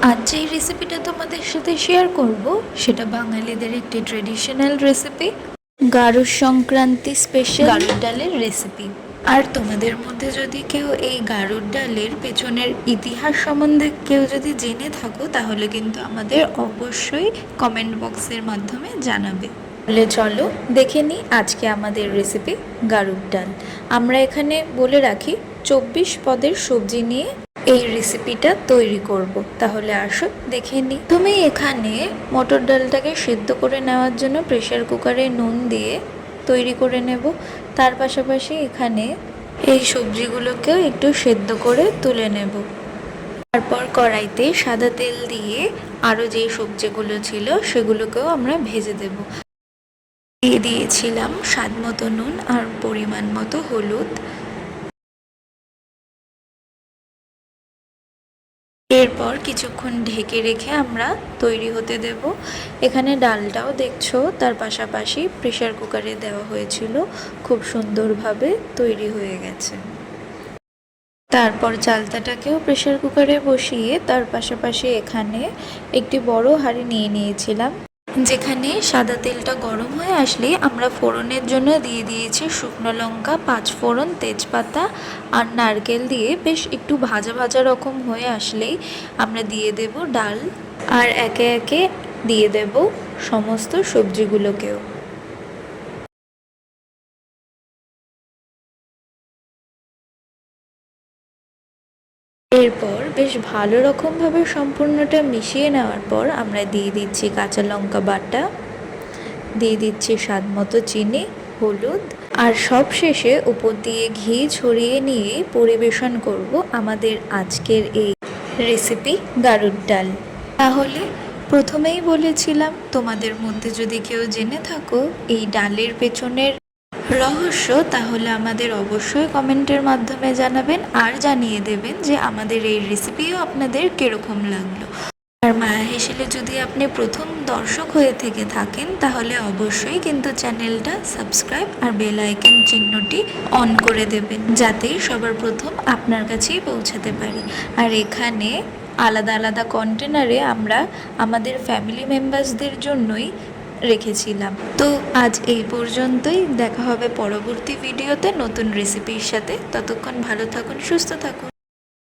আজ যেই রেসিপিটা তোমাদের সাথে শেয়ার করব সেটা বাঙালিদের একটি ট্রেডিশনাল রেসিপি, গারুর সংক্রান্তি স্পেশাল গারুর ডালের রেসিপি। আর তোমাদের মধ্যে যদি কেউ এই গারুর ডালের পেছনের ইতিহাস সম্বন্ধে কেউ যদি জেনে থাকো, তাহলে কিন্তু আমাদের অবশ্যই কমেন্ট বক্সের মাধ্যমে জানাবে। তাহলে চলো দেখে নিই আজকে আমাদের রেসিপি গারুর ডাল। আমরা এখানে বলে রাখি 24 পদের সবজি নিয়ে এই রেসিপিটা তৈরি করব। তাহলে আসো দেখে নিই। তুমি এখানে মটর ডালটাকে সেদ্ধ করে নেওয়ার জন্য প্রেসার কুকারে নুন দিয়ে তৈরি করে নেব। তার পাশাপাশি এখানে এই সবজিগুলোকেও একটু সেদ্ধ করে তুলে নেব। তারপর কড়াইতে সাদা তেল দিয়ে আরও যে সবজিগুলো ছিল সেগুলোকেও আমরা ভেজে দেব। দিয়ে দিয়েছিলাম স্বাদ মতো নুন আর পরিমাণ মতো হলুদ। এরপর কিছুক্ষণ ঢেকে রেখে আমরা তৈরি হতে দেব। এখানে ডালটাও দেখছো তার পাশাপাশি প্রেসার কুকারে দেওয়া হয়েছিল, খুব সুন্দরভাবে তৈরি হয়ে গেছে। তারপর চালতাটাকেও প্রেসার কুকারে বসিয়ে তার পাশাপাশি এখানে একটি বড় হাঁড়ি নিয়ে নিয়েছিলাম, যেখানে সাদা তেলটা গরম হয়ে আসলে আমরা ফোড়নের জন্য দিয়ে দিয়েছি শুকনো লঙ্কা, 5 ফোড়ন, তেজপাতা আর নারকেল দিয়ে বেশ একটু ভাজা ভাজা রকম হয়ে আসলেই আমরা দিয়ে দেব ডাল, আর একে একে দিয়ে দেব সমস্ত সবজিগুলোকেও। এরপর বেশ ভালো রকমভাবে সম্পূর্ণটা মিশিয়ে নেওয়ার পর আমরা দিয়ে দিচ্ছি কাঁচা লঙ্কা বাটা, দিয়ে দিচ্ছি স্বাদ মতো চিনি, হলুদ, আর সব শেষে উপর দিয়ে ঘি ছড়িয়ে নিয়ে পরিবেশন করব আমাদের আজকের এই রেসিপি গারুর ডাল। তাহলে প্রথমেই বলেছিলাম, তোমাদের মধ্যে যদি কেউ জেনে থাকো এই ডালের পেছনের রহস্য, তাহলে আমাদের অবশ্যই কমেন্টের মাধ্যমে জানাবেন আর জানিয়ে দেবেন যে আমাদের এই রেসিপিও আপনাদের কীরকম লাগলো। আর মায়া হেসেলে যদি আপনি প্রথম দর্শক হয়ে থেকে থাকেন, তাহলে অবশ্যই কিন্তু চ্যানেলটা সাবস্ক্রাইব আর বেল আইকন চিহ্নটি অন করে দেবেন, যাতে সবার প্রথম আপনার কাছেই পৌঁছাতে পারি। আর এখানে আলাদা আলাদা কন্টেনারে আমরা আমাদের ফ্যামিলি মেম্বার্সদের জন্যই রেখেছিলাম। তো আজ এই পর্যন্তই, দেখা হবে পরবর্তী ভিডিওতে নতুন রেসিপির সাথে। ততক্ষণ ভালো থাকুন, সুস্থ থাকুন।